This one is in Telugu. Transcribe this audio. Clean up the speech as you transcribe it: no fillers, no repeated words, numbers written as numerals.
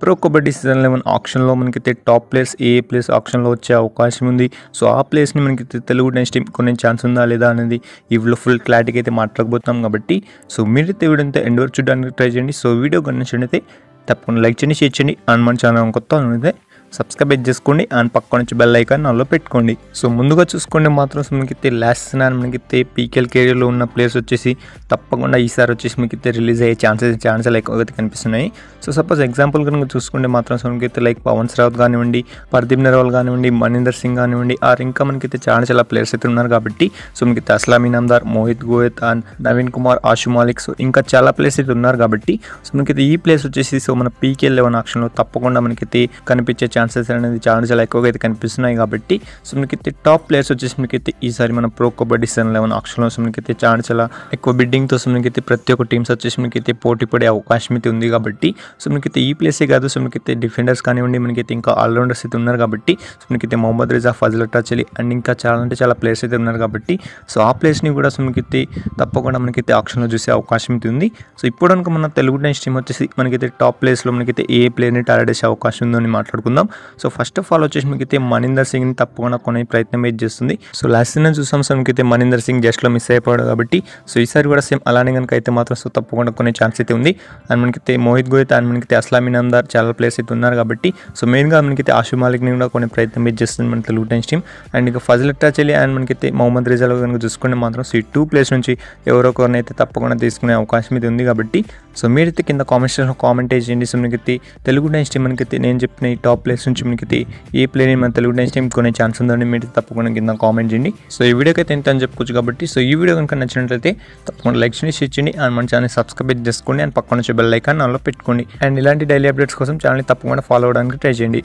ప్రో కబడ్డీ సీజన్ 11 ఆక్షన్లో మనకైతే టాప్ ప్లేయర్స్ ఏ ప్లేస్ ఆక్షన్లో వచ్చే అవకాశం ఉంది. సో ఆ ప్లేస్ని మనకి తెలుగు నెక్స్ట్ టీం కొనే ఛాన్స్ ఉందా లేదా అనేది ఈ వీడియో ఫుల్ క్లారిటీగా అయితే మాట్లాడబోతున్నాం కాబట్టి సో మీరైతే వీడియో అంతా ఎండ్ వరకు చూడడానికి ట్రై చేయండి. సో వీడియో కనిపించినట్లయితే తప్పకుండా లైక్ చేయండి, షేర్ చేయండి అండ్ మన ఛానల్ కొత్త అయితే సబ్స్క్రైబ్ చేసుకోండి అండ్ పక్క నుంచి బెల్ ఐకాన్ ఆన్లో పెట్టుకోండి. సో ముందుగా చూసుకోండి మాత్రం మనకైతే లాస్ట్ సీజన్ మనకైతే పీకేఎల్ కెరీర్లో ఉన్న ప్లేయర్స్ వచ్చేసి తప్పకుండా ఈసారి వచ్చేసి మనకైతే రిలీజ్ అయ్యే ఛాన్సెస్ ఎక్కువగా కనిపిస్తున్నాయి. సో సపోజ్ ఎగ్జాంపుల్ కనుక చూసుకుంటే మాత్రం మనకైతే లైక్ పవన్ శ్రావత్ కానివ్వండి, పర్దీప్ నర్వాల్ కానివ్వండి, మణీందర్ సింగ్ కానివ్వండి, ఆర్ ఇంకా మనకైతే చాలా ప్లేయర్స్ అయితే ఉన్నారు కాబట్టి సో మనకైతే అస్లాం ఇనామ్దార్, మోహిత్ గోయత్ అండ్ నవీన్ కుమార్, ఆషు మాలిక్, సో ఇంకా చాలా ప్లేయర్స్ అయితే ఉన్నారు కాబట్టి సో మనకైతే ఈ ప్లేస్ వచ్చేసి సో మన పీకేఎల్ 11 ఆక్షన్లో తప్పకుండా మనకైతే కనిపించే ఛాన్సెస్ అనేది చాలా ఎక్కువగా అయితే కనిపిస్తున్నాయి కాబట్టి సో మనకైతే టాప్ ప్లేయర్స్ వచ్చేసి మనకైతే ఈసారి మన ప్రో కబడ్డీ సీజన్ 11 ఆక్షన్లో మనకైతే చాలా ఎక్కువ బిడ్డింగ్తో మనకైతే ప్రతి ఒక్క టీమ్స్ వచ్చేసి మనకైతే పోటీ పడే అవకాశం అయితే ఉంది కాబట్టి సో మనకైతే ఈ ప్లేసే కాదు సో మనకైతే డిఫెండర్స్ కానివ్వండి, మనకైతే ఇంకా ఆల్రౌండర్స్ అయితే ఉన్నారు కాబట్టి సో మనకైతే మొహమ్మద్ రిజా, ఫజల్ టచలి అండ్ ఇంకా చాలా ప్లేయర్స్ అయితే ఉన్నారు కాబట్టి సో ఆ ప్లేస్ని కూడా సో మనకైతే తప్పకుండా మనకైతే ఆక్షన్లో చూసే అవకాశం అయితే ఉంది. సో ఇప్పుడు కనుక మన తెలుగు నెక్స్ట్ టీం వచ్చేసి మనకైతే టాప్ ప్లేస్లో మనకైతే ఏ ప్లేయర్ని టార్గెట్ చేసే అవకాశం ఉందని మాట్లాడుకుందాం. సో ఫస్ట్ ఆఫ్ ఆల్ వచ్చేసి మనకైతే మణీందర్ సింగ్ని తప్పకుండా కొనే ప్రయత్నం అయితే చేస్తుంది. సో లాస్ట్ సీజన్ చూసాం సో మనకైతే మణీందర్ సింగ్ జస్ట్లో మిస్ అయిపోయాడు కాబట్టి సో ఈసారి కూడా సేమ్ అలానే కనుక అయితే మాత్రం సో తప్పకుండా కొనే ఛాన్స్ అయితే ఉంది. అండ్ మనకైతే మోహిత్ గోయత్ అండ్ మనకైతే అస్లాం ఇనామ్దార్ చాలా ప్లేయర్స్ అయితే ఉన్నారు కాబట్టి సో మెయిన్గా మనకైతే ఆషు మాలిక్ని కూడా కొనే ప్రయత్నం అయితే చేస్తుంది మన తెలుగు నెక్స్ట్ టీం. అండ్ ఇంకా ఫజల్ టచలి అండ్ మనకైతే మొహమ్మద్ రిజాలో కనుక చూసుకుంటే మాత్రం సో ఈ 2 ప్లేస్ నుంచి ఎవరో ఒకరిని అయితే తప్పకుండా తీసుకునే అవకాశం అయితే ఉంది కాబట్టి సో మీరైతే కింద కామెంట్ సెక్షన్లో కామెంట్ చేయండి. సో మనకైతే తెలుగు నెక్స్ట్ టీం మనకైతే నేను చెప్పిన ఈ టాప్ ప్లేస్ నుంచి మనకైతే ఏ ప్లేయర్ని మన తెలుగు నెక్స్ట్ టీం కొనే ఛాన్స్ ఉందని మీరు తప్పకుండా కింద కామెంట్ చేయండి. సో ఈ వీడియోకి అయితే ఎంత అని చెప్పుకోవచ్చు కాబట్టి సో ఈ వీడియో కనుక నచ్చినట్లయితే తప్పకుండా లైక్ చేయండి, షేర్ చేయండి అండ్ మన ఛానల్ సబ్స్క్రైబ్ చేసుకోండి అండ్ పక్కన నుంచి బెల్ ఐకాన్ ఆన్లో పెట్టుకోండి. అండ్ ఇలాంటి డైలీ అప్డేట్స్ కోసం ఛానల్ తప్పకుండా ఫాలో అవడానికి ట్రై చేయండి.